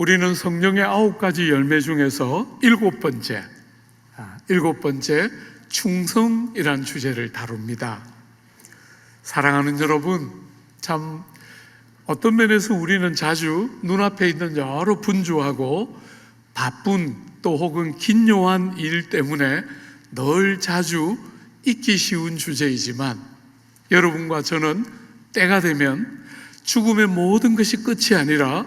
우리는 성령의 9가지 열매 중에서 일곱 번째 충성이란 주제를 다룹니다. 사랑하는 여러분, 참 어떤 면에서 우리는 자주 눈앞에 있는 여러 분주하고 바쁜 또 혹은 긴요한 일 때문에 늘 자주 잊기 쉬운 주제이지만, 여러분과 저는 때가 되면 죽음의 모든 것이 끝이 아니라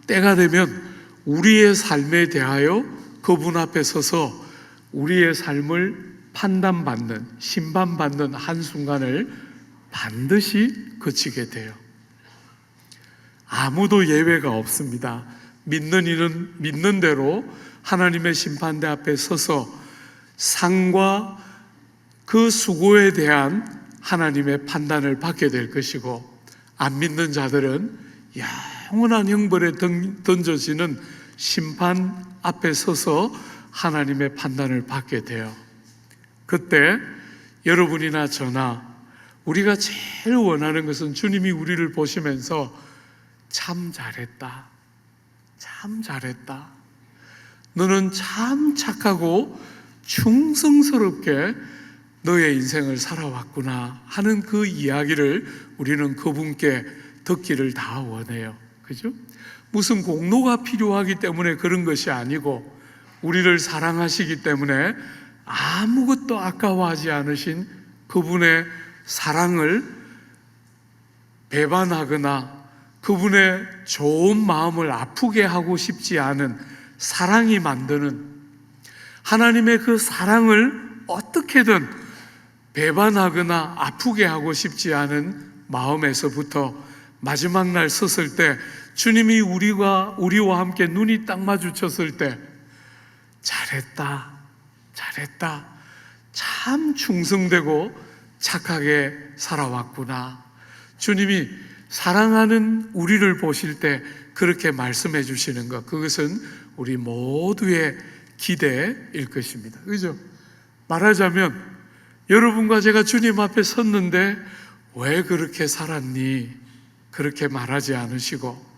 때가 되면 우리의 삶에 대하여 그분 앞에 서서 우리의 삶을 판단받는, 심판받는 한순간을 반드시 거치게 돼요. 아무도 예외가 없습니다. 믿는 이는 믿는 대로 하나님의 심판대 앞에 서서 상과 그 수고에 대한 하나님의 판단을 받게 될 것이고, 안 믿는 자들은 영원한 형벌에 던져지는 심판 앞에 서서 하나님의 판단을 받게 돼요. 그때 여러분이나 저나 우리가 제일 원하는 것은 주님이 우리를 보시면서 참 잘했다, 참 잘했다, 너는 참 착하고 충성스럽게 너의 인생을 살아왔구나 하는 그 이야기를 우리는 그분께 듣기를 다 원해요. 그죠? 무슨 공로가 필요하기 때문에 그런 것이 아니고, 우리를 사랑하시기 때문에 아무것도 아까워하지 않으신 그분의 사랑을 배반하거나 그분의 좋은 마음을 아프게 하고 싶지 않은 사랑이 만드는, 하나님의 그 사랑을 어떻게든 배반하거나 아프게 하고 싶지 않은 마음에서부터 마지막 날 섰을 때 주님이 우리와 함께 눈이 딱 마주쳤을 때 잘했다, 잘했다, 참 충성되고 착하게 살아왔구나, 주님이 사랑하는 우리를 보실 때 그렇게 말씀해 주시는 것, 그것은 우리 모두의 기대일 것입니다. 그죠? 말하자면 여러분과 제가 주님 앞에 섰는데 왜 그렇게 살았니? 그렇게 말하지 않으시고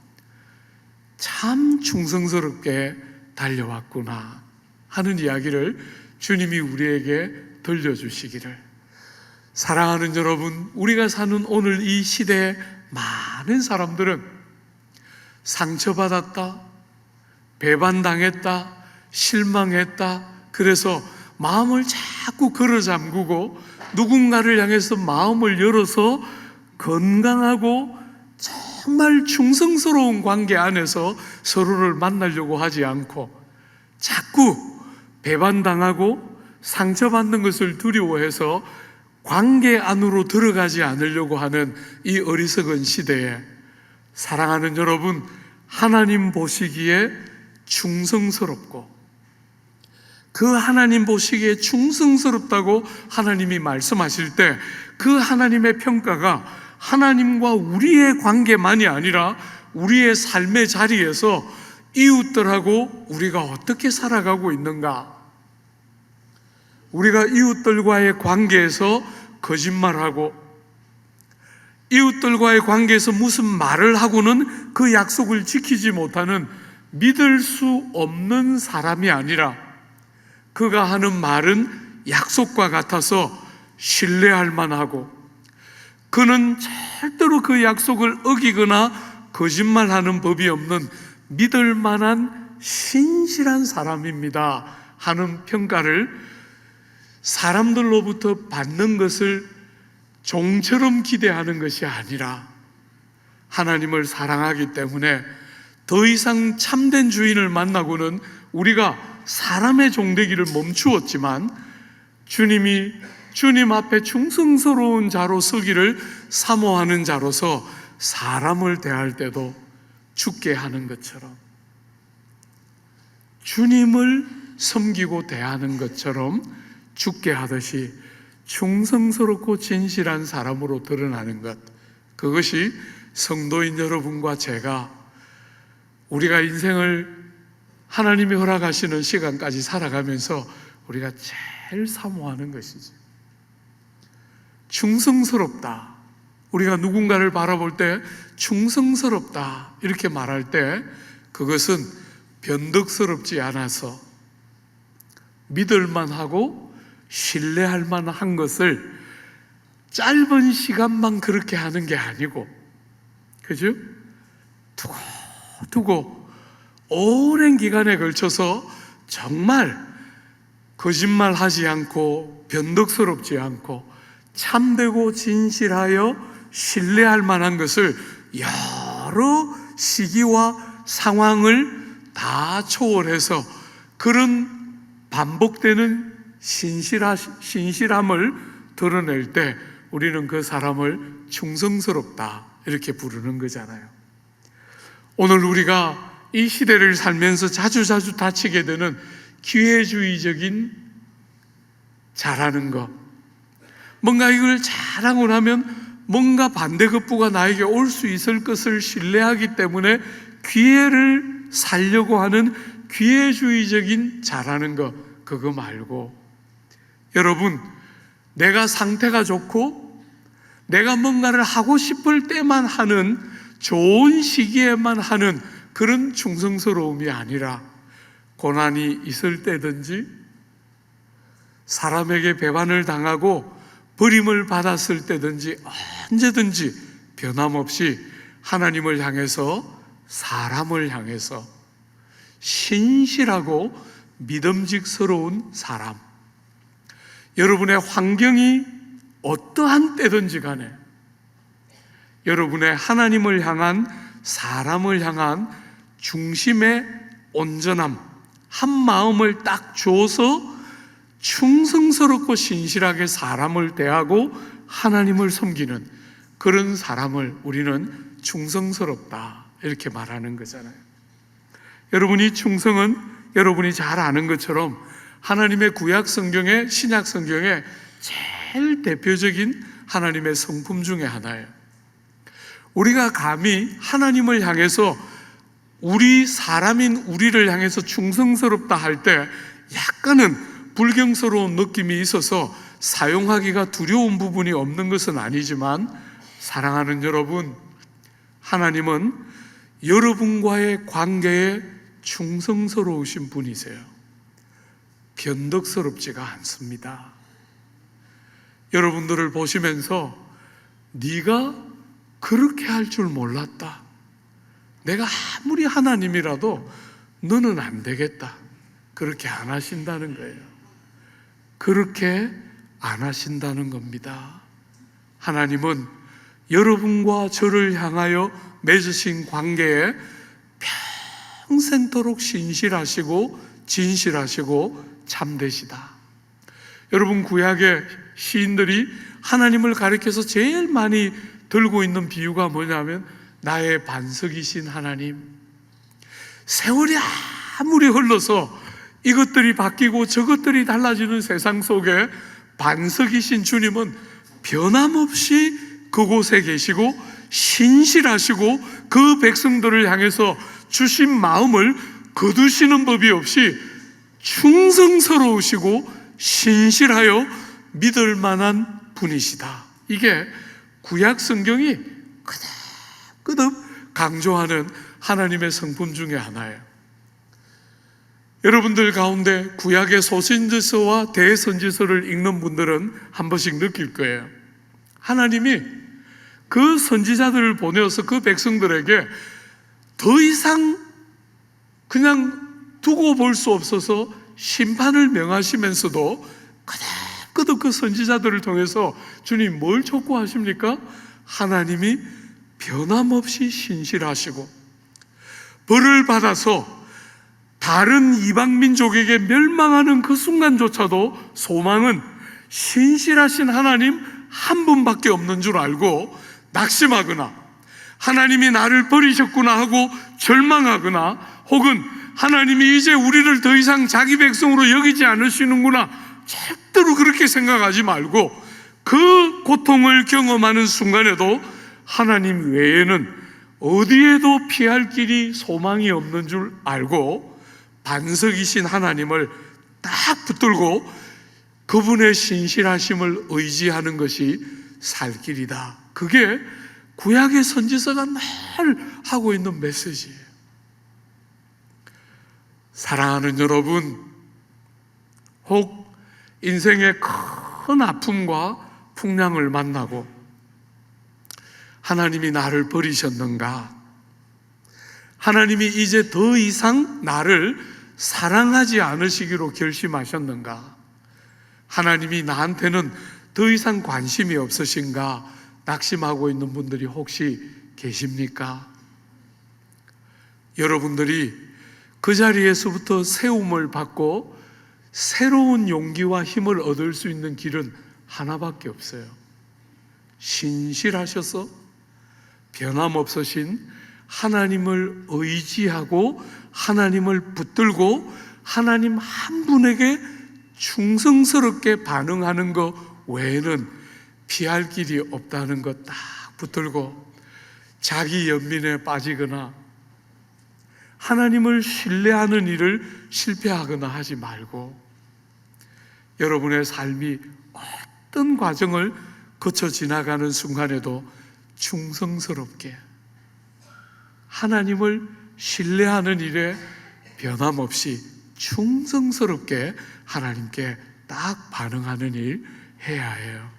참 충성스럽게 달려왔구나 하는 이야기를 주님이 우리에게 들려주시기를. 사랑하는 여러분, 우리가 사는 오늘 이 시대에 많은 사람들은 상처받았다, 배반당했다, 실망했다, 그래서 마음을 자꾸 걸어 잠그고 누군가를 향해서 마음을 열어서 건강하고 정말 충성스러운 관계 안에서 서로를 만나려고 하지 않고 자꾸 배반당하고 상처받는 것을 두려워해서 관계 안으로 들어가지 않으려고 하는 이 어리석은 시대에, 사랑하는 여러분, 하나님 보시기에 충성스럽고 그 하나님 보시기에 충성스럽다고 하나님이 말씀하실 때 그 하나님의 평가가 하나님과 우리의 관계만이 아니라 우리의 삶의 자리에서 이웃들하고 우리가 어떻게 살아가고 있는가, 우리가 이웃들과의 관계에서 거짓말하고 이웃들과의 관계에서 무슨 말을 하고는 그 약속을 지키지 못하는 믿을 수 없는 사람이 아니라 그가 하는 말은 약속과 같아서 신뢰할 만하고 그는 절대로 그 약속을 어기거나 거짓말하는 법이 없는 믿을 만한 신실한 사람입니다 하는 평가를 사람들로부터 받는 것을 종처럼 기대하는 것이 아니라, 하나님을 사랑하기 때문에 더 이상 참된 주인을 만나고는 우리가 사람의 종되기를 멈추었지만 주님이 주님 앞에 충성스러운 자로 서기를 사모하는 자로서 사람을 대할 때도 죽게 하는 것처럼, 주님을 섬기고 대하는 것처럼 죽게 하듯이 충성스럽고 진실한 사람으로 드러나는 것, 그것이 성도인 여러분과 제가 우리가 인생을 하나님이 허락하시는 시간까지 살아가면서 우리가 제일 사모하는 것이지. 충성스럽다, 우리가 누군가를 바라볼 때 충성스럽다 이렇게 말할 때 그것은 변덕스럽지 않아서 믿을만하고 신뢰할 만한 것을 짧은 시간만 그렇게 하는 게 아니고, 그죠? 두고 오랜 기간에 걸쳐서 정말 거짓말하지 않고 변덕스럽지 않고 참되고 진실하여 신뢰할 만한 것을 여러 시기와 상황을 다 초월해서 그런 반복되는 신실함을 드러낼 때 우리는 그 사람을 충성스럽다 이렇게 부르는 거잖아요. 오늘 우리가 이 시대를 살면서 자주 다치게 되는 기회주의적인 잘하는 것, 뭔가 이걸 잘하고 나면 뭔가 반대급부가 나에게 올 수 있을 것을 신뢰하기 때문에 기회를 살려고 하는 기회주의적인 잘하는 것, 그거 말고 여러분, 내가 상태가 좋고 내가 뭔가를 하고 싶을 때만 하는, 좋은 시기에만 하는 그런 충성스러움이 아니라 고난이 있을 때든지 사람에게 배반을 당하고 버림을 받았을 때든지 언제든지 변함없이 하나님을 향해서, 사람을 향해서 신실하고 믿음직스러운 사람, 여러분의 환경이 어떠한 때든지 간에 여러분의 하나님을 향한, 사람을 향한 중심의 온전함, 한 마음을 딱 줘서 충성스럽고 신실하게 사람을 대하고 하나님을 섬기는 그런 사람을 우리는 충성스럽다 이렇게 말하는 거잖아요. 여러분이 충성은 여러분이 잘 아는 것처럼 하나님의 구약 성경에, 신약 성경에 제일 대표적인 하나님의 성품 중에 하나예요. 우리가 감히 하나님을 향해서, 우리 사람인 우리를 향해서 충성스럽다 할 때 약간은 불경스러운 느낌이 있어서 사용하기가 두려운 부분이 없는 것은 아니지만, 사랑하는 여러분, 하나님은 여러분과의 관계에 충성스러우신 분이세요. 변덕스럽지가 않습니다. 여러분들을 보시면서 네가 그렇게 할 줄 몰랐다, 내가 아무리 하나님이라도 너는 안 되겠다, 그렇게 안 하신다는 거예요. 그렇게 안 하신다는 겁니다. 하나님은 여러분과 저를 향하여 맺으신 관계에 평생토록 신실하시고 진실하시고 참되시다. 여러분, 구약의 시인들이 하나님을 가리켜서 제일 많이 들고 있는 비유가 뭐냐면 나의 반석이신 하나님. 세월이 아무리 흘러서 이것들이 바뀌고 저것들이 달라지는 세상 속에 반석이신 주님은 변함없이 그곳에 계시고 신실하시고 그 백성들을 향해서 주신 마음을 거두시는 법이 없이 충성스러우시고 신실하여 믿을 만한 분이시다. 이게 구약 성경이 끄덕끄덕 강조하는 하나님의 성품 중에 하나예요. 여러분들 가운데 구약의 소신지서와 대선지서를 읽는 분들은 한 번씩 느낄 거예요. 하나님이 그 선지자들을 보내어서 그 백성들에게 더 이상 그냥 두고 볼 수 없어서 심판을 명하시면서도 끄덕끄덕 그 선지자들을 통해서 주님 뭘 촉구하십니까? 하나님이 변함없이 신실하시고 벌을 받아서 다른 이방민족에게 멸망하는 그 순간조차도 소망은 신실하신 하나님 한 분밖에 없는 줄 알고 낙심하거나 하나님이 나를 버리셨구나 하고 절망하거나 혹은 하나님이 이제 우리를 더 이상 자기 백성으로 여기지 않으시는구나, 절대로 그렇게 생각하지 말고 그 고통을 경험하는 순간에도 하나님 외에는 어디에도 피할 길이 소망이 없는 줄 알고 반석이신 하나님을 딱 붙들고 그분의 신실하심을 의지하는 것이 살 길이다. 그게 구약의 선지서가 늘 하고 있는 메시지예요. 사랑하는 여러분, 혹 인생의 큰 아픔과 풍랑을 만나고 하나님이 나를 버리셨는가? 하나님이 이제 더 이상 나를 사랑하지 않으시기로 결심하셨는가? 하나님이 나한테는 더 이상 관심이 없으신가? 낙심하고 있는 분들이 혹시 계십니까? 여러분들이 그 자리에서부터 세움을 받고 새로운 용기와 힘을 얻을 수 있는 길은 하나밖에 없어요. 신실하셔서 변함없으신 하나님을 의지하고 하나님을 붙들고 하나님 한 분에게 충성스럽게 반응하는 것 외에는 피할 길이 없다는 것 딱 붙들고 자기 연민에 빠지거나 하나님을 신뢰하는 일을 실패하거나 하지 말고 여러분의 삶이 어떤 과정을 거쳐 지나가는 순간에도 충성스럽게 하나님을 신뢰하는 일에 변함없이 충성스럽게 하나님께 딱 반응하는 일 해야 해요.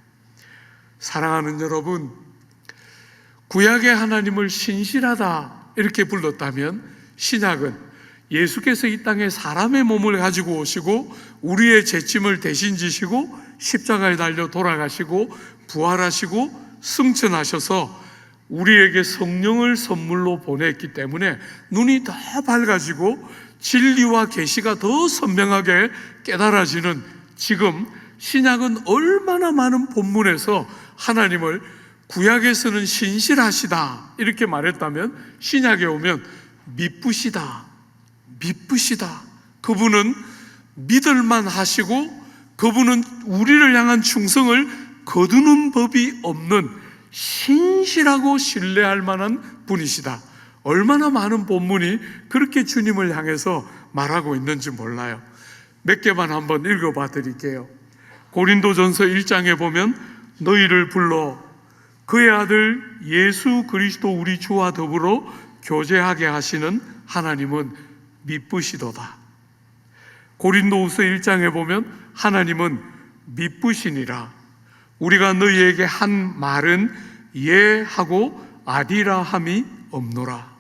사랑하는 여러분, 구약의 하나님을 신실하다 이렇게 불렀다면 신약은 예수께서 이 땅에 사람의 몸을 가지고 오시고 우리의 죄짐을 대신 지시고 십자가에 달려 돌아가시고 부활하시고 승천하셔서 우리에게 성령을 선물로 보냈기 때문에 눈이 더 밝아지고 진리와 계시가 더 선명하게 깨달아지는 지금 신약은 얼마나 많은 본문에서 하나님을 구약에서는 신실하시다 이렇게 말했다면 신약에 오면 미쁘시다, 미쁘시다. 그분은 믿을만 하시고 그분은 우리를 향한 충성을 거두는 법이 없는 신실하고 신뢰할 만한 분이시다. 얼마나 많은 본문이 그렇게 주님을 향해서 말하고 있는지 몰라요. 몇 개만 한번 읽어봐 드릴게요. 고린도전서 1장에 보면 너희를 불러 그의 아들 예수 그리스도 우리 주와 더불어 교제하게 하시는 하나님은 미쁘시도다. 고린도후서 1장에 보면 하나님은 미쁘시니라. 우리가 너희에게 한 말은 예하고 아니라 함이 없노라.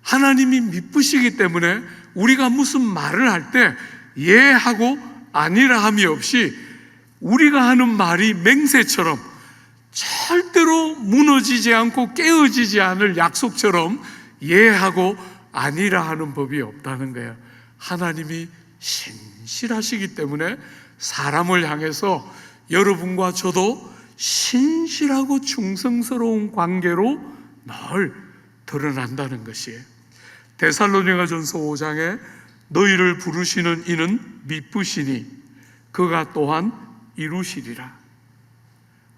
하나님이 미쁘시기 때문에 우리가 무슨 말을 할 때 예하고 아니라 함이 없이 우리가 하는 말이 맹세처럼 절대로 무너지지 않고 깨어지지 않을 약속처럼 예하고 아니라 하는 법이 없다는 거예요. 하나님이 신실하시기 때문에 사람을 향해서 여러분과 저도 신실하고 충성스러운 관계로 늘 드러난다는 것이에요. 데살로니가전서 5장에 너희를 부르시는 이는 미쁘시니 그가 또한 이루시리라.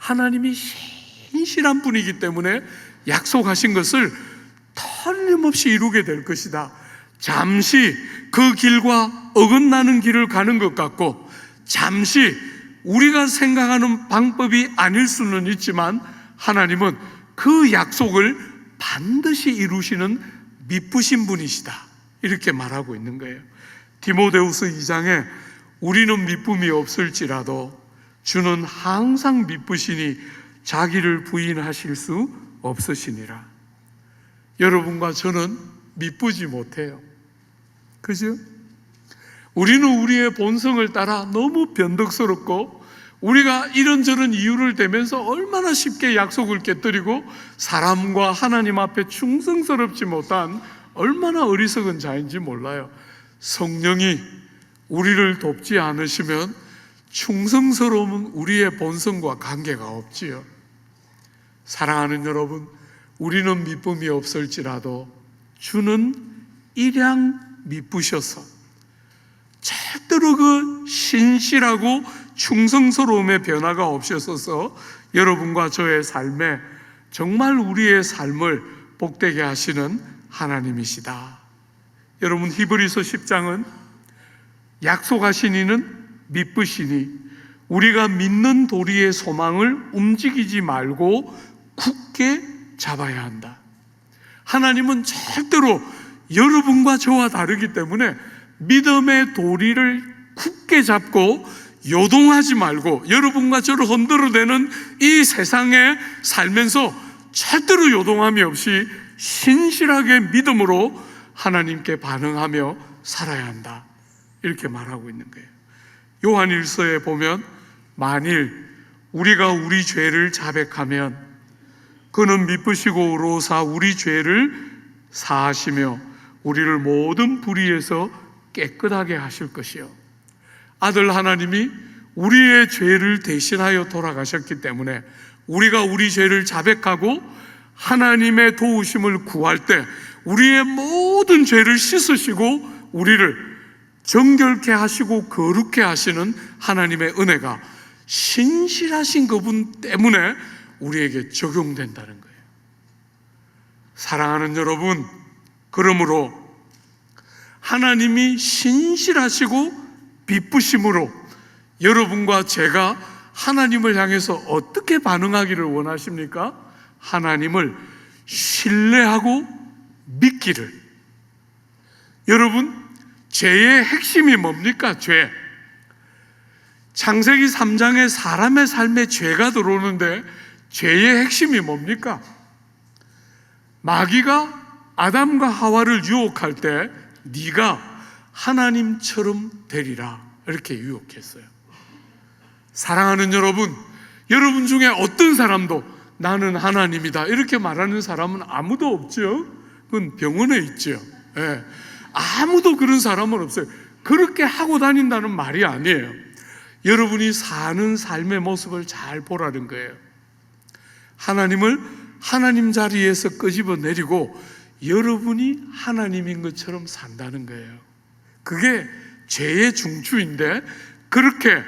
하나님이 신실한 분이기 때문에 약속하신 것을 틀림없이 이루게 될 것이다. 잠시 그 길과 어긋나는 길을 가는 것 같고 잠시 우리가 생각하는 방법이 아닐 수는 있지만 하나님은 그 약속을 반드시 이루시는 미쁘신 분이시다. 이렇게 말하고 있는 거예요. 디모데후서 2장에 우리는 미쁨이 없을지라도 주는 항상 미쁘시니 자기를 부인하실 수 없으시니라. 여러분과 저는 미쁘지 못해요. 그죠? 우리는 우리의 본성을 따라 너무 변덕스럽고 우리가 이런저런 이유를 대면서 얼마나 쉽게 약속을 깨뜨리고 사람과 하나님 앞에 충성스럽지 못한 얼마나 어리석은 자인지 몰라요. 성령이 우리를 돕지 않으시면 충성스러움은 우리의 본성과 관계가 없지요. 사랑하는 여러분, 우리는 미쁨이 없을지라도 주는 일양 미쁘셔서 절대로 그 신실하고 충성스러움의 변화가 없으셔서 여러분과 저의 삶에 정말 우리의 삶을 복되게 하시는 하나님이시다. 여러분, 히브리서 10장은 약속하신 이는 미쁘시니 우리가 믿는 도리의 소망을 움직이지 말고 굳게 잡아야 한다. 하나님은 절대로 여러분과 저와 다르기 때문에 믿음의 도리를 굳게 잡고 요동하지 말고 여러분과 저를 흔들어대는 이 세상에 살면서 절대로 요동함이 없이 신실하게 믿음으로 하나님께 반응하며 살아야 한다, 이렇게 말하고 있는 거예요. 요한일서에 보면 만일 우리가 우리 죄를 자백하면 그는 미쁘시고 의로우사 우리 죄를 사하시며 우리를 모든 불의에서 깨끗하게 하실 것이요, 아들 하나님이 우리의 죄를 대신하여 돌아가셨기 때문에 우리가 우리 죄를 자백하고 하나님의 도우심을 구할 때 우리의 모든 죄를 씻으시고 우리를 정결케 하시고 거룩케 하시는 하나님의 은혜가 신실하신 그분 때문에 우리에게 적용된다는 거예요. 사랑하는 여러분, 그러므로 하나님이 신실하시고 기쁘심으로 여러분과 제가 하나님을 향해서 어떻게 반응하기를 원하십니까? 하나님을 신뢰하고 믿기를. 여러분, 죄의 핵심이 뭡니까? 죄. 창세기 3장에 사람의 삶에 죄가 들어오는데 죄의 핵심이 뭡니까? 마귀가 아담과 하와를 유혹할 때 네가 하나님처럼 되리라, 이렇게 유혹했어요. 사랑하는 여러분, 여러분 중에 어떤 사람도 나는 하나님이다 이렇게 말하는 사람은 아무도 없죠. 그건 병원에 있죠. 예. 아무도 그런 사람은 없어요. 그렇게 하고 다닌다는 말이 아니에요. 여러분이 사는 삶의 모습을 잘 보라는 거예요. 하나님을 하나님 자리에서 끄집어내리고 여러분이 하나님인 것처럼 산다는 거예요. 그게 죄의 중추인데, 그렇게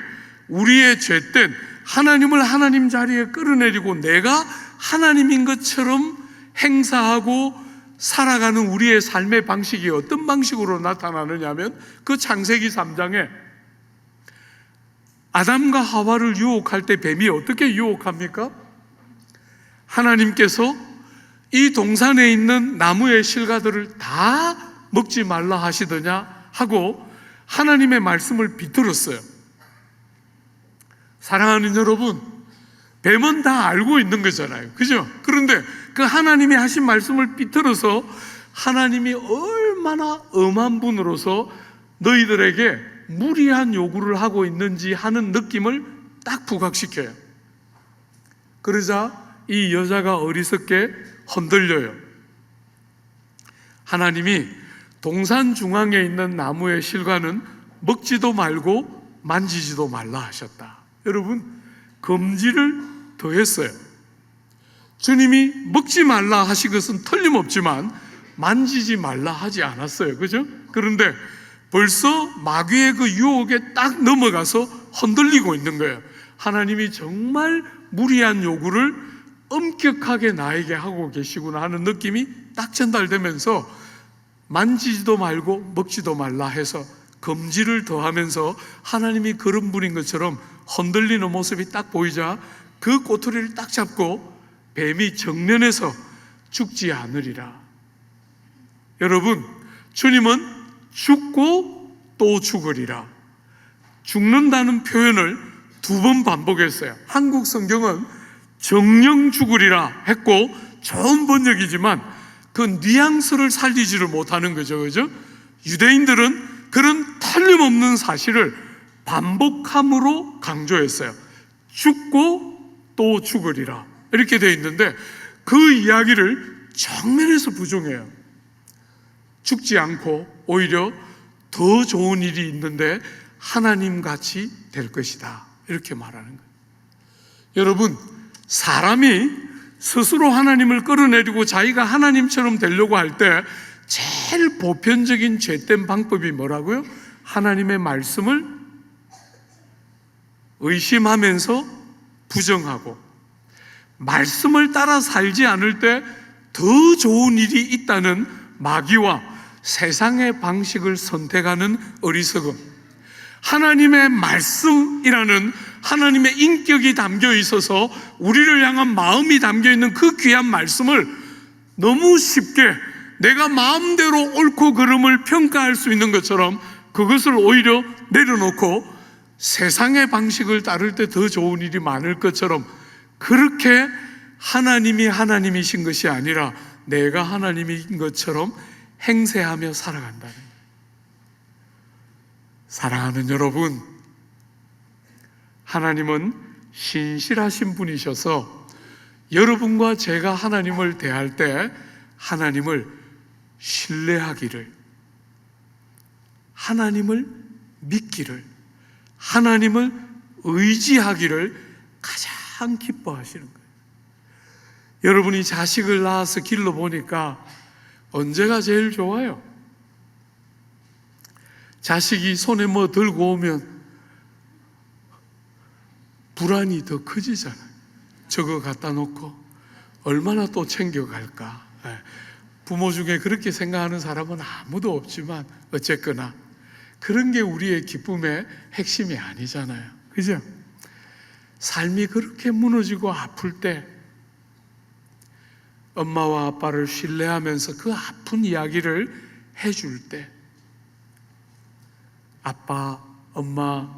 우리의 죄된 하나님을 하나님 자리에 끌어내리고 내가 하나님인 것처럼 행사하고 살아가는 우리의 삶의 방식이 어떤 방식으로 나타나느냐 하면 그 창세기 3장에 아담과 하와를 유혹할 때 뱀이 어떻게 유혹합니까? 하나님께서 이 동산에 있는 나무의 실과들을 다 먹지 말라 하시더냐 하고 하나님의 말씀을 비틀었어요. 사랑하는 여러분, 뱀은 다 알고 있는 거잖아요, 그죠? 그런데 그 하나님이 하신 말씀을 비틀어서 하나님이 얼마나 엄한 분으로서 너희들에게 무리한 요구를 하고 있는지 하는 느낌을 딱 부각시켜요. 그러자 이 여자가 어리석게 흔들려요. 하나님이 동산 중앙에 있는 나무의 실과는 먹지도 말고 만지지도 말라 하셨다. 여러분, 금지를 더했어요. 주님이 먹지 말라 하신 것은 틀림없지만 만지지 말라 하지 않았어요, 그죠? 그런데 벌써 마귀의 그 유혹에 딱 넘어가서 흔들리고 있는 거예요. 하나님이 정말 무리한 요구를 엄격하게 나에게 하고 계시구나 하는 느낌이 딱 전달되면서 만지지도 말고 먹지도 말라 해서 금지를 더하면서 하나님이 그런 분인 것처럼 흔들리는 모습이 딱 보이자 그 꼬투리를 딱 잡고 뱀이 정면에서 죽지 않으리라. 여러분, 주님은 죽고 또 죽으리라. 죽는다는 표현을 2번 반복했어요. 한국 성경은 정령 죽으리라 했고 좋은 번역이지만 그 뉘앙스를 살리지를 못하는 거죠, 그죠? 유대인들은 그런 틀림없는 사실을 반복함으로 강조했어요. 죽고 또 죽으리라 이렇게 되어 있는데 그 이야기를 정면에서 부정해요. 죽지 않고 오히려 더 좋은 일이 있는데 하나님같이 될 것이다 이렇게 말하는 거예요. 여러분, 사람이 스스로 하나님을 끌어내리고 자기가 하나님처럼 되려고 할 때 제일 보편적인 죄된 방법이 뭐라고요? 하나님의 말씀을 의심하면서 부정하고 말씀을 따라 살지 않을 때 더 좋은 일이 있다는 마귀와 세상의 방식을 선택하는 어리석음. 하나님의 말씀이라는 하나님의 인격이 담겨 있어서 우리를 향한 마음이 담겨 있는 그 귀한 말씀을 너무 쉽게 내가 마음대로 옳고 그름을 평가할 수 있는 것처럼 그것을 오히려 내려놓고 세상의 방식을 따를 때 더 좋은 일이 많을 것처럼, 그렇게 하나님이 하나님이신 것이 아니라 내가 하나님인 것처럼 행세하며 살아간다는 거예요. 사랑하는 여러분, 하나님은 신실하신 분이셔서 여러분과 제가 하나님을 대할 때 하나님을 신뢰하기를, 하나님을 믿기를, 하나님을 의지하기를 가장 기뻐하시는 거예요. 여러분이 자식을 낳아서 길러보니까 언제가 제일 좋아요? 자식이 손에 뭐 들고 오면 불안이 더 커지잖아요. 저거 갖다 놓고 얼마나 또 챙겨갈까. 부모 중에 그렇게 생각하는 사람은 아무도 없지만 어쨌거나 그런 게 우리의 기쁨의 핵심이 아니잖아요. 그죠? 삶이 그렇게 무너지고 아플 때 엄마와 아빠를 신뢰하면서 그 아픈 이야기를 해줄 때, 아빠, 엄마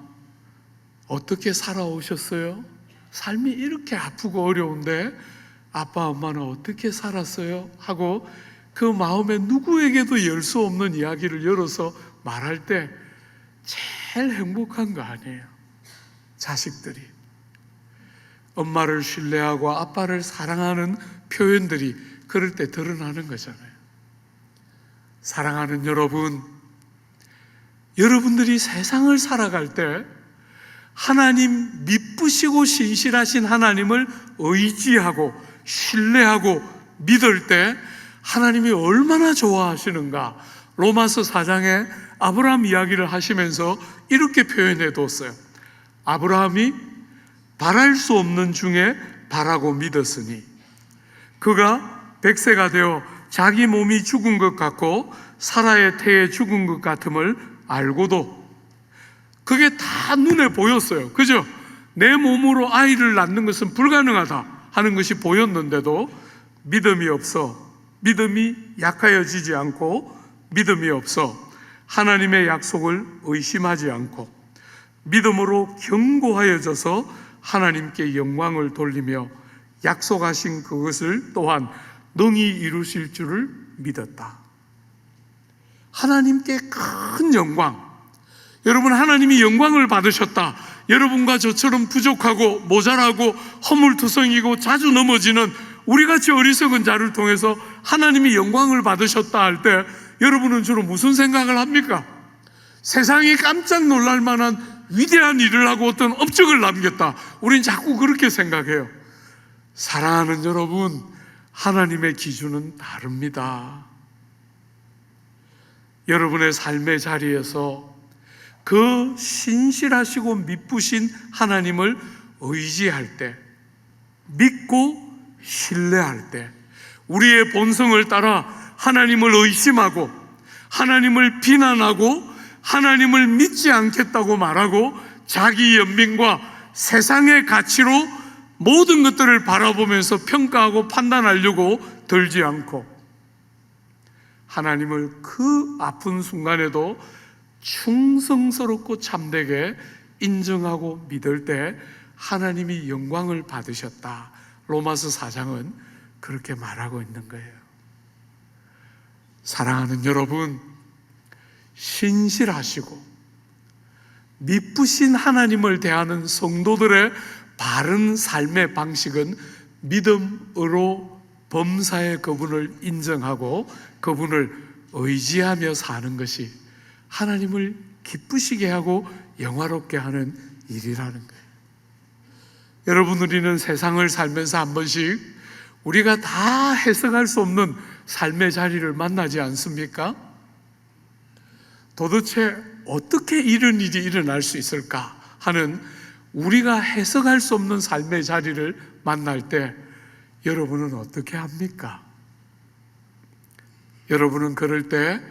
어떻게 살아오셨어요? 삶이 이렇게 아프고 어려운데 아빠, 엄마는 어떻게 살았어요? 하고 그 마음에 누구에게도 열 수 없는 이야기를 열어서 말할 때 제일 행복한 거 아니에요? 자식들이 엄마를 신뢰하고 아빠를 사랑하는 표현들이 그럴 때 드러나는 거잖아요. 사랑하는 여러분, 여러분들이 세상을 살아갈 때 하나님 믿으시고 신실하신 하나님을 의지하고 신뢰하고 믿을 때 하나님이 얼마나 좋아하시는가. 로마서 4장에 아브라함 이야기를 하시면서 이렇게 표현해 뒀어요. 아브라함이 바랄 수 없는 중에 바라고 믿었으니 그가 100세가 되어 자기 몸이 죽은 것 같고 사라의 태에 죽은 것 같음을 알고도, 그게 다 눈에 보였어요. 그죠? 내 몸으로 아이를 낳는 것은 불가능하다 하는 것이 보였는데도 믿음이 약하여지지 않고 믿음이 없어 하나님의 약속을 의심하지 않고 믿음으로 견고하여져서 하나님께 영광을 돌리며 약속하신 그것을 또한 능히 이루실 줄을 믿었다. 하나님께 큰 영광. 여러분, 하나님이 영광을 받으셨다. 여러분과 저처럼 부족하고 모자라고 허물투성이고 자주 넘어지는 우리같이 어리석은 자를 통해서 하나님이 영광을 받으셨다 할 때 여러분은 주로 무슨 생각을 합니까? 세상이 깜짝 놀랄 만한 위대한 일을 하고 어떤 업적을 남겼다. 우린 자꾸 그렇게 생각해요. 사랑하는 여러분, 하나님의 기준은 다릅니다. 여러분의 삶의 자리에서 그 신실하시고 믿으신 하나님을 의지할 때, 믿고 신뢰할 때, 우리의 본성을 따라 하나님을 의심하고 하나님을 비난하고 하나님을 믿지 않겠다고 말하고 자기 연민과 세상의 가치로 모든 것들을 바라보면서 평가하고 판단하려고 들지 않고 하나님을 그 아픈 순간에도 충성스럽고 참되게 인정하고 믿을 때 하나님이 영광을 받으셨다. 로마서 4장은 그렇게 말하고 있는 거예요. 사랑하는 여러분, 신실하시고 믿으신 하나님을 대하는 성도들의 바른 삶의 방식은 믿음으로 범사의 그분을 인정하고 그분을 의지하며 사는 것이 하나님을 기쁘시게 하고 영화롭게 하는 일이라는 거예요. 여러분, 우리는 세상을 살면서 한 번씩 우리가 다 해석할 수 없는 삶의 자리를 만나지 않습니까? 도대체 어떻게 이런 일이 일어날 수 있을까 하는 우리가 해석할 수 없는 삶의 자리를 만날 때 여러분은 어떻게 합니까? 여러분은 그럴 때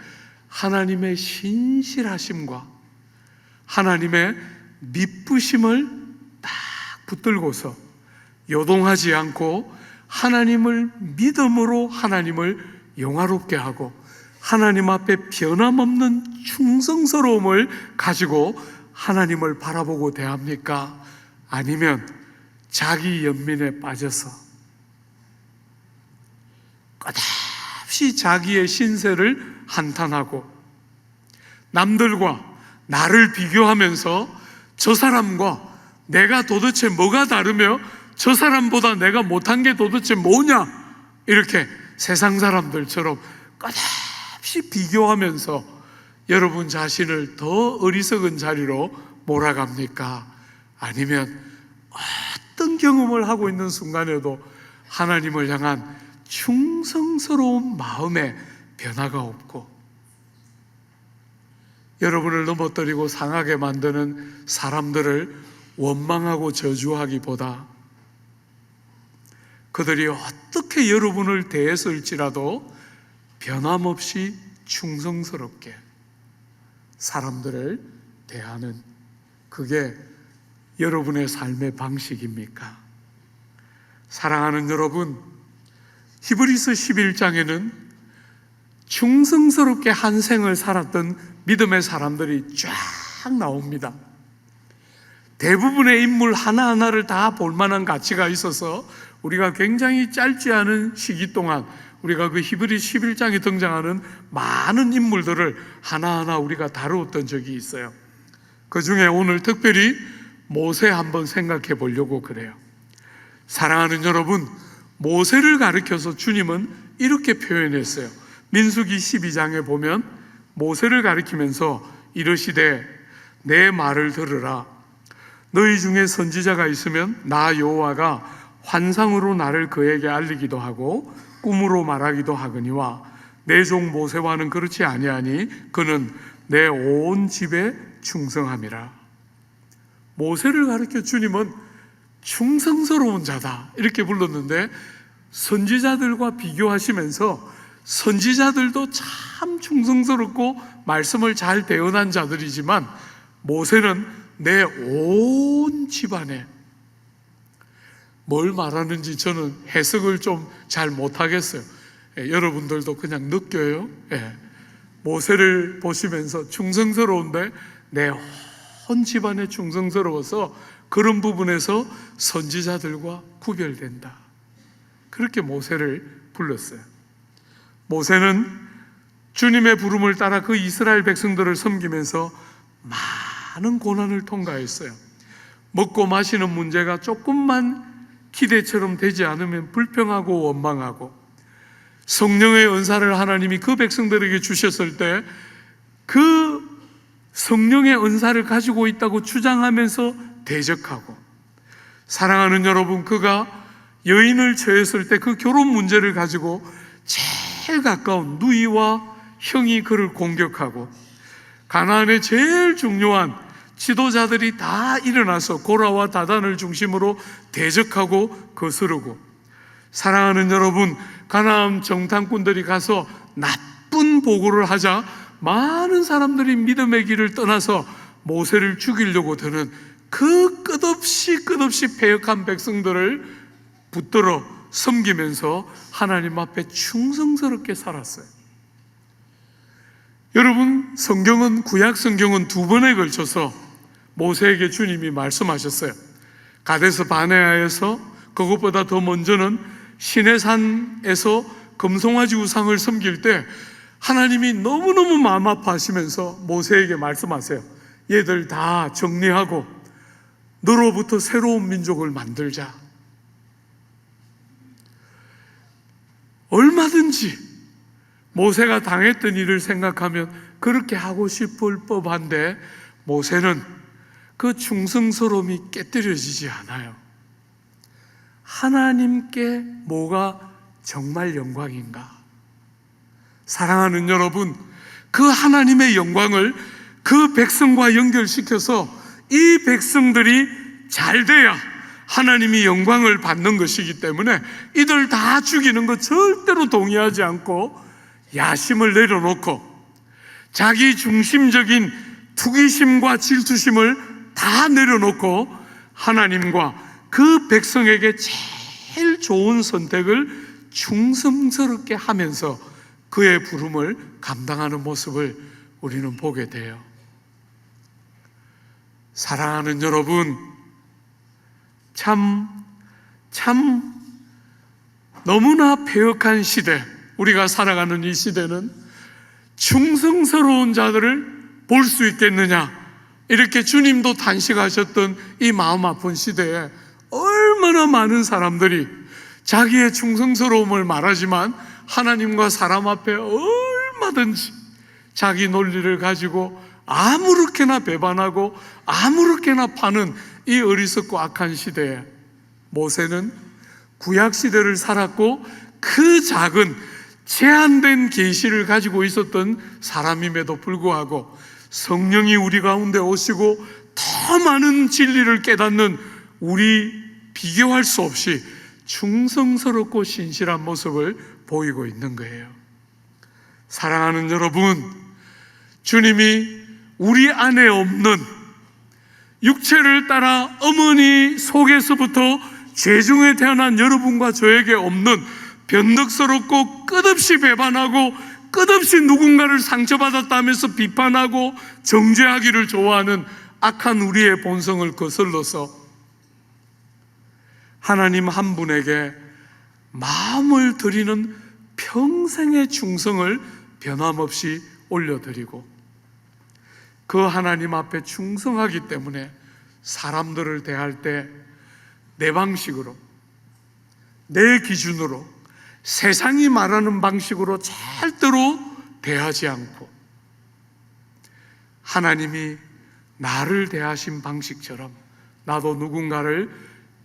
하나님의 신실하심과 하나님의 믿으심을 딱 붙들고서 요동하지 않고 하나님을 믿음으로 하나님을 영화롭게 하고 하나님 앞에 변함없는 충성스러움을 가지고 하나님을 바라보고 대합니까? 아니면 자기 연민에 빠져서 끝없이 자기의 신세를 한탄하고 남들과 나를 비교하면서 저 사람과 내가 도대체 뭐가 다르며 저 사람보다 내가 못한 게 도대체 뭐냐, 이렇게 세상 사람들처럼 끝없이 비교하면서 여러분 자신을 더 어리석은 자리로 몰아갑니까? 아니면 어떤 경험을 하고 있는 순간에도 하나님을 향한 충성스러운 마음에 변화가 없고 여러분을 넘어뜨리고 상하게 만드는 사람들을 원망하고 저주하기보다 그들이 어떻게 여러분을 대했을지라도 변함없이 충성스럽게 사람들을 대하는, 그게 여러분의 삶의 방식입니까? 사랑하는 여러분, 히브리서 11장에는 충성스럽게 한 생을 살았던 믿음의 사람들이 쫙 나옵니다. 대부분의 인물 하나하나를 다 볼만한 가치가 있어서 우리가 굉장히 짧지 않은 시기 동안 우리가 그 히브리 11장에 등장하는 많은 인물들을 하나하나 우리가 다루었던 적이 있어요. 그 중에 오늘 특별히 모세 한번 생각해 보려고 그래요. 사랑하는 여러분, 모세를 가리켜서 주님은 이렇게 표현했어요. 민수기 12장에 보면 모세를 가리키면서 이르시되 내 말을 들으라. 너희 중에 선지자가 있으면 나 여호와가 환상으로 나를 그에게 알리기도 하고 꿈으로 말하기도 하거니와 내 종 모세와는 그렇지 아니하니 그는 내 온 집에 충성함이라. 모세를 가리켜 주님은 충성스러운 자다 이렇게 불렀는데, 선지자들과 비교하시면서 선지자들도 참 충성스럽고 말씀을 잘 대언한 자들이지만 모세는 내 온 집안에, 뭘 말하는지 저는 해석을 좀 잘 못하겠어요. 여러분들도 그냥 느껴요. 모세를 보시면서 충성스러운데 내 온 집안에 충성스러워서 그런 부분에서 선지자들과 구별된다, 그렇게 모세를 불렀어요. 모세는 주님의 부름을 따라 그 이스라엘 백성들을 섬기면서 많은 고난을 통과했어요. 먹고 마시는 문제가 조금만 기대처럼 되지 않으면 불평하고 원망하고, 성령의 은사를 하나님이 그 백성들에게 주셨을 때 그 성령의 은사를 가지고 있다고 주장하면서 대적하고, 사랑하는 여러분, 그가 여인을 처했을 때 그 결혼 문제를 가지고 제일 가까운 누이와 형이 그를 공격하고, 가나안의 제일 중요한 지도자들이 다 일어나서 고라와 다단을 중심으로 대적하고 거스르고, 사랑하는 여러분, 가나안 정탐꾼들이 가서 나쁜 보고를 하자 많은 사람들이 믿음의 길을 떠나서 모세를 죽이려고 드는 그 끝없이 패역한 백성들을 붙들어 섬기면서 하나님 앞에 충성스럽게 살았어요. 여러분, 성경은, 구약 성경은 두 번에 걸쳐서 모세에게 주님이 말씀하셨어요. 가데스 바네아에서, 그것보다 더 먼저는 시내산에서 금송아지 우상을 섬길 때 하나님이 너무너무 마음 아파하시면서 모세에게 말씀하세요. 얘들 다 정리하고 너로부터 새로운 민족을 만들자. 얼마든지 모세가 당했던 일을 생각하면 그렇게 하고 싶을 법한데 모세는 그 충성스러움이 깨뜨려지지 않아요. 하나님께 뭐가 정말 영광인가? 사랑하는 여러분, 그 하나님의 영광을 그 백성과 연결시켜서 이 백성들이 잘 돼야 하나님이 영광을 받는 것이기 때문에 이들 다 죽이는 거 절대로 동의하지 않고 야심을 내려놓고 자기 중심적인 투기심과 질투심을 다 내려놓고 하나님과 그 백성에게 제일 좋은 선택을 충성스럽게 하면서 그의 부름을 감당하는 모습을 우리는 보게 돼요. 사랑하는 여러분, 참 너무나 패역한 시대, 우리가 살아가는 이 시대는 충성스러운 자들을 볼 수 있겠느냐, 이렇게 주님도 단식하셨던 이 마음 아픈 시대에 얼마나 많은 사람들이 자기의 충성스러움을 말하지만 하나님과 사람 앞에 얼마든지 자기 논리를 가지고 아무렇게나 배반하고 아무렇게나 파는 이 어리석고 악한 시대에, 모세는 구약 시대를 살았고 그 작은 제한된 계시를 가지고 있었던 사람임에도 불구하고 성령이 우리 가운데 오시고 더 많은 진리를 깨닫는 우리 비교할 수 없이 충성스럽고 신실한 모습을 보이고 있는 거예요. 사랑하는 여러분, 주님이 우리 안에 없는, 육체를 따라 어머니 속에서부터 죄중에 태어난 여러분과 저에게 없는, 변덕스럽고 끝없이 배반하고 끝없이 누군가를 상처받았다면서 비판하고 정죄하기를 좋아하는 악한 우리의 본성을 거슬러서 하나님 한 분에게 마음을 드리는 평생의 충성을 변함없이 올려드리고, 그 하나님 앞에 충성하기 때문에 사람들을 대할 때 내 방식으로, 내 기준으로, 세상이 말하는 방식으로 절대로 대하지 않고 하나님이 나를 대하신 방식처럼 나도 누군가를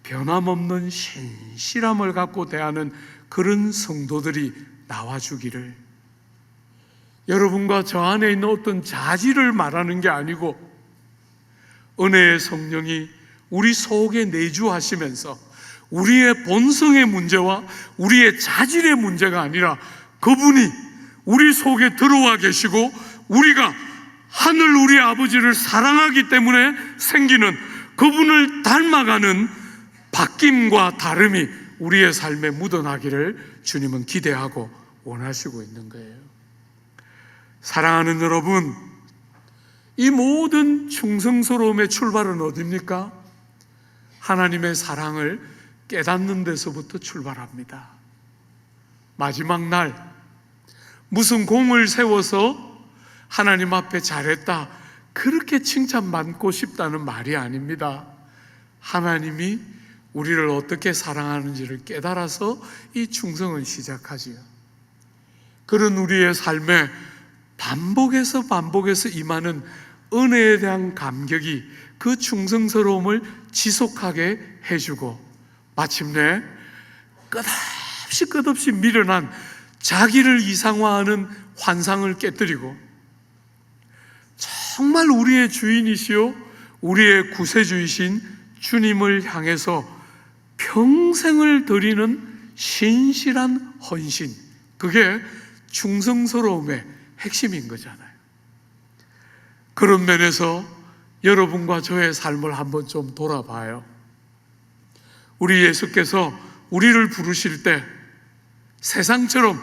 변함없는 신실함을 갖고 대하는 그런 성도들이 나와주기를, 여러분과 저 안에 있는 어떤 자질을 말하는 게 아니고 은혜의 성령이 우리 속에 내주하시면서 우리의 본성의 문제와 우리의 자질의 문제가 아니라 그분이 우리 속에 들어와 계시고 우리가 하늘 우리 아버지를 사랑하기 때문에 생기는 그분을 닮아가는 바뀜과 다름이 우리의 삶에 묻어나기를 주님은 기대하고 원하시고 있는 거예요. 사랑하는 여러분, 이 모든 충성스러움의 출발은 어디입니까? 하나님의 사랑을 깨닫는 데서부터 출발합니다. 마지막 날 무슨 공을 세워서 하나님 앞에 잘했다, 그렇게 칭찬받고 싶다는 말이 아닙니다. 하나님이 우리를 어떻게 사랑하는지를 깨달아서 이 충성은 시작하지요. 그런 우리의 삶에 반복해서 임하는 은혜에 대한 감격이 그 충성스러움을 지속하게 해주고, 마침내 끝없이 미련한 자기를 이상화하는 환상을 깨뜨리고 정말 우리의 주인이시요 우리의 구세주이신 주님을 향해서 평생을 드리는 신실한 헌신, 그게 충성스러움의 핵심인 거잖아요. 그런 면에서 여러분과 저의 삶을 한번 좀 돌아봐요. 우리 예수께서 우리를 부르실 때 세상처럼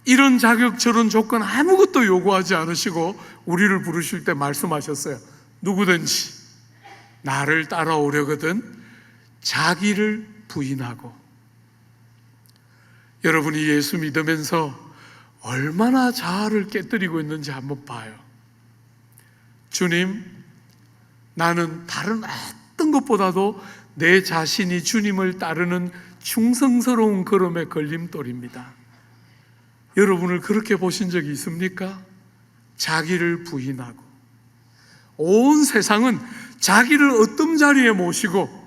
이런 자격 저런 조건 아무것도 요구하지 않으시고 우리를 부르실 때 말씀하셨어요. 누구든지 나를 따라오려거든 자기를 부인하고. 여러분이 예수 믿으면서 얼마나 자아를 깨뜨리고 있는지 한번 봐요. 주님, 나는 다른 어떤 것보다도 내 자신이 주님을 따르는 충성스러운 걸음의 걸림돌입니다. 여러분을 그렇게 보신 적이 있습니까? 자기를 부인하고 온 세상은 자기를 어떤 자리에 모시고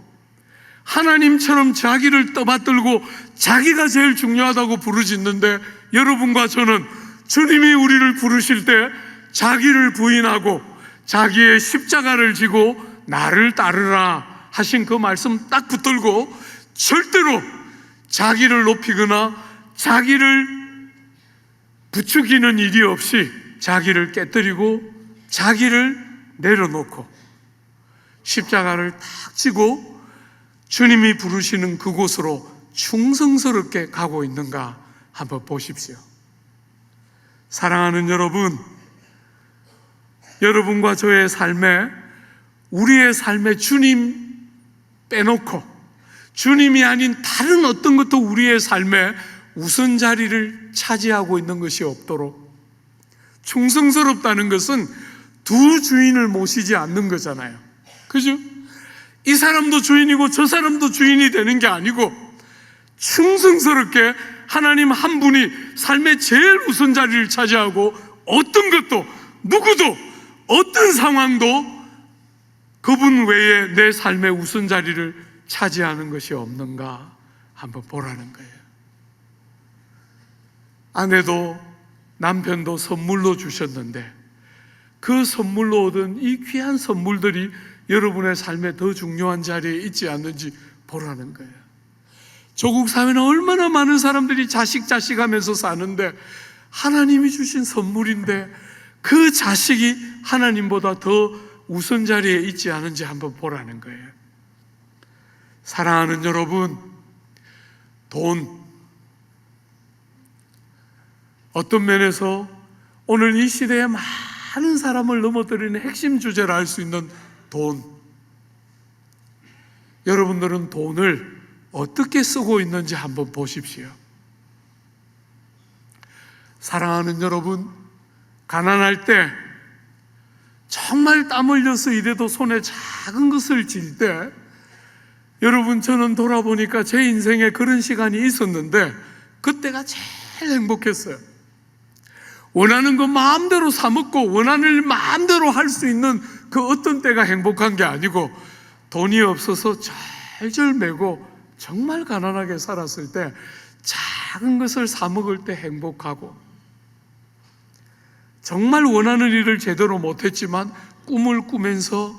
하나님처럼 자기를 떠받들고 자기가 제일 중요하다고 부르짖는데, 여러분과 저는 주님이 우리를 부르실 때 자기를 부인하고 자기의 십자가를 지고 나를 따르라 하신 그 말씀 딱 붙들고 절대로 자기를 높이거나 자기를 부추기는 일이 없이 자기를 깨뜨리고 자기를 내려놓고 십자가를 탁 지고 주님이 부르시는 그곳으로 충성스럽게 가고 있는가 한번 보십시오. 사랑하는 여러분, 여러분과 저의 삶에, 우리의 삶에 주님 빼놓고 주님이 아닌 다른 어떤 것도 우리의 삶에 우선 자리를 차지하고 있는 것이 없도록, 충성스럽다는 것은 두 주인을 모시지 않는 거잖아요. 그죠? 이 사람도 주인이고 저 사람도 주인이 되는 게 아니고 충성스럽게 하나님 한 분이 삶의 제일 우선 자리를 차지하고, 어떤 것도 누구도 어떤 상황도 그분 외에 내 삶의 우선 자리를 차지하는 것이 없는가 한번 보라는 거예요. 아내도 남편도 선물로 주셨는데 그 선물로 얻은 이 귀한 선물들이 여러분의 삶에 더 중요한 자리에 있지 않는지 보라는 거예요. 조국 사회는 얼마나 많은 사람들이 자식 하면서 사는데 하나님이 주신 선물인데 그 자식이 하나님보다 더 우선 자리에 있지 않은지 한번 보라는 거예요. 사랑하는 여러분, 돈, 어떤 면에서 오늘 이 시대에 많은 사람을 넘어뜨리는 핵심 주제라 할 수 있는 돈. 여러분들은 돈을 어떻게 쓰고 있는지 한번 보십시오. 사랑하는 여러분, 가난할 때 정말 땀 흘려서 이래도 손에 작은 것을 쥘 때, 여러분, 저는 돌아보니까 제 인생에 그런 시간이 있었는데 그때가 제일 행복했어요. 원하는 거 마음대로 사 먹고 원하는 마음대로 할 수 있는 그 어떤 때가 행복한 게 아니고, 돈이 없어서 절절 매고 정말 가난하게 살았을 때 작은 것을 사 먹을 때 행복하고, 정말 원하는 일을 제대로 못했지만 꿈을 꾸면서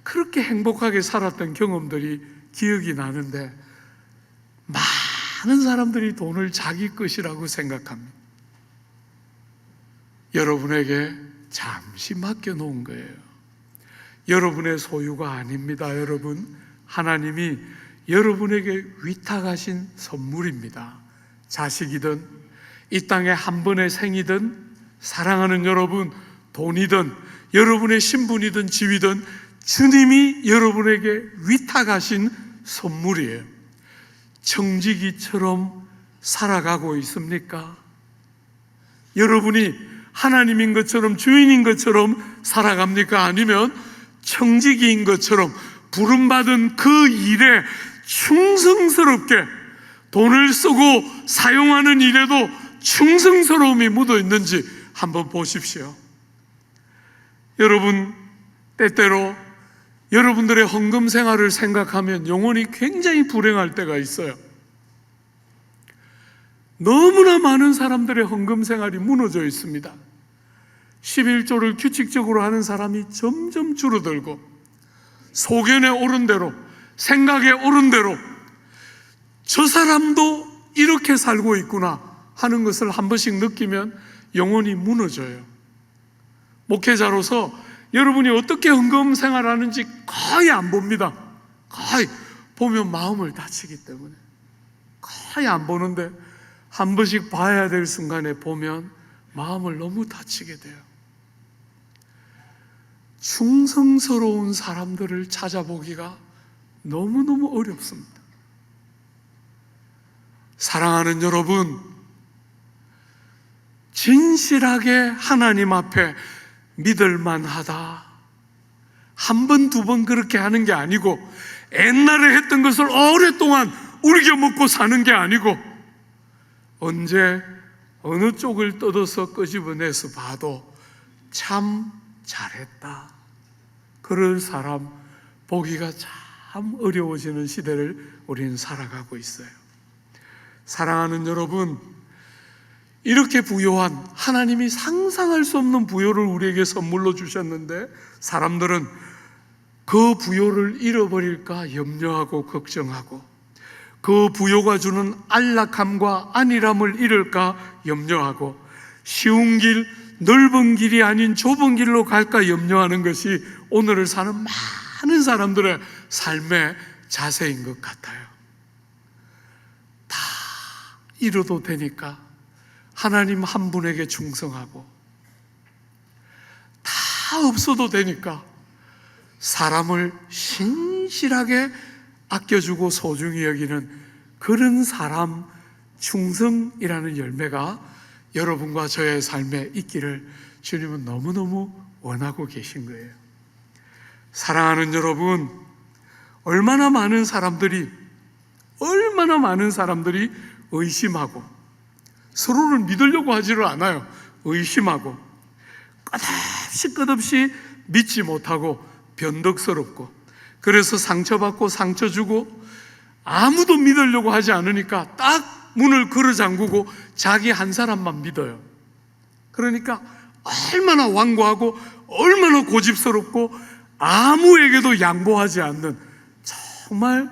그렇게 행복하게 살았던 경험들이 기억이 나는데, 많은 사람들이 돈을 자기 것이라고 생각합니다. 여러분에게 잠시 맡겨놓은 거예요. 여러분의 소유가 아닙니다. 여러분, 하나님이 여러분에게 위탁하신 선물입니다. 자식이든 이 땅에 한 번의 생이든, 사랑하는 여러분, 돈이든 여러분의 신분이든 지위든 주님이 여러분에게 위탁하신 선물이에요. 청지기처럼 살아가고 있습니까? 여러분이 하나님인 것처럼, 주인인 것처럼 살아갑니까? 아니면 청지기인 것처럼 부름받은 그 일에 충성스럽게 돈을 쓰고 사용하는 일에도 충성스러움이 묻어 있는지 한번 보십시오. 여러분, 때때로 여러분들의 헌금 생활을 생각하면 영혼이 굉장히 불행할 때가 있어요. 너무나 많은 사람들의 헌금 생활이 무너져 있습니다. 11조를 규칙적으로 하는 사람이 점점 줄어들고, 소견에 오른 대로, 생각에 오른 대로 저 사람도 이렇게 살고 있구나 하는 것을 한 번씩 느끼면 영혼이 무너져요. 목회자로서 여러분이 어떻게 헌금 생활하는지 거의 안 봅니다. 거의 보면 마음을 다치기 때문에 거의 안 보는데, 한 번씩 봐야 될 순간에 보면 마음을 너무 다치게 돼요. 충성스러운 사람들을 찾아보기가 너무너무 어렵습니다. 사랑하는 여러분, 진실하게 하나님 앞에 믿을만하다, 한 번, 두 번 그렇게 하는 게 아니고, 옛날에 했던 것을 오랫동안 울겨먹고 사는 게 아니고, 언제 어느 쪽을 뜯어서 끄집어내서 봐도 참 잘했다, 그럴 사람 보기가 참 어려워지는 시대를 우리는 살아가고 있어요. 사랑하는 여러분, 이렇게 부요한, 하나님이 상상할 수 없는 부요를 우리에게 선물로 주셨는데 사람들은 그 부요를 잃어버릴까 염려하고 걱정하고, 그 부요가 주는 안락함과 안일함을 잃을까 염려하고, 쉬운 길, 넓은 길이 아닌 좁은 길로 갈까 염려하는 것이 오늘을 사는 많은 사람들의 삶의 자세인 것 같아요. 다 잃어도 되니까 하나님 한 분에게 충성하고 다 없어도 되니까 사람을 신실하게 아껴주고 소중히 여기는 그런 사람 충성이라는 열매가 여러분과 저의 삶에 있기를 주님은 너무너무 원하고 계신 거예요. 사랑하는 여러분, 얼마나 많은 사람들이 의심하고 서로를 믿으려고 하지를 않아요. 의심하고 끝없이 믿지 못하고 변덕스럽고, 그래서 상처받고 상처 주고 아무도 믿으려고 하지 않으니까 딱 문을 걸어 잠그고 자기 한 사람만 믿어요. 그러니까 얼마나 완고하고 얼마나 고집스럽고 아무에게도 양보하지 않는, 정말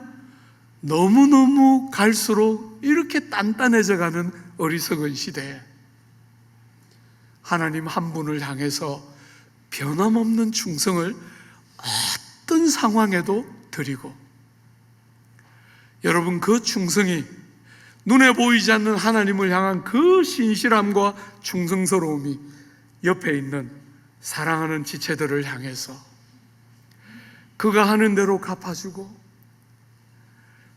너무너무 갈수록 이렇게 단단해져 가는 어리석은 시대에 하나님 한 분을 향해서 변함없는 충성을 어떤 상황에도 드리고, 여러분 그 충성이 눈에 보이지 않는 하나님을 향한 그 신실함과 충성스러움이 옆에 있는 사랑하는 지체들을 향해서 그가 하는 대로 갚아주고,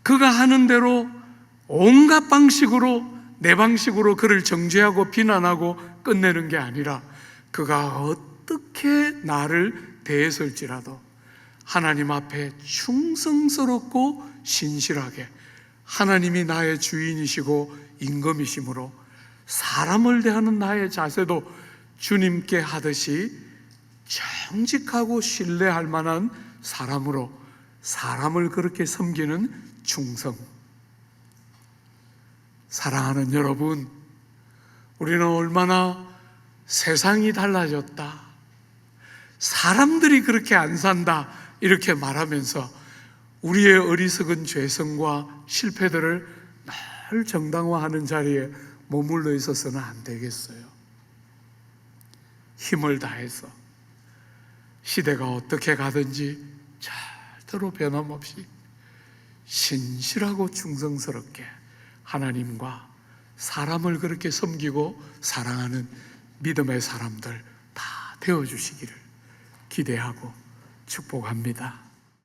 그가 하는 대로 온갖 방식으로 내 방식으로 그를 정죄하고 비난하고 끝내는 게 아니라, 그가 어떻게 나를 대했을지라도 하나님 앞에 충성스럽고 신실하게, 하나님이 나의 주인이시고 임금이시므로 사람을 대하는 나의 자세도 주님께 하듯이 정직하고 신뢰할 만한 사람으로 사람을 그렇게 섬기는 충성. 사랑하는 여러분, 우리는 얼마나 세상이 달라졌다, 사람들이 그렇게 안 산다 이렇게 말하면서 우리의 어리석은 죄성과 실패들을 늘 정당화하는 자리에 머물러 있어서는 안 되겠어요. 힘을 다해서 시대가 어떻게 가든지 절대로 변함없이 신실하고 충성스럽게 하나님과 사람을 그렇게 섬기고 사랑하는 믿음의 사람들 다 되어주시기를 기대하고 축복합니다.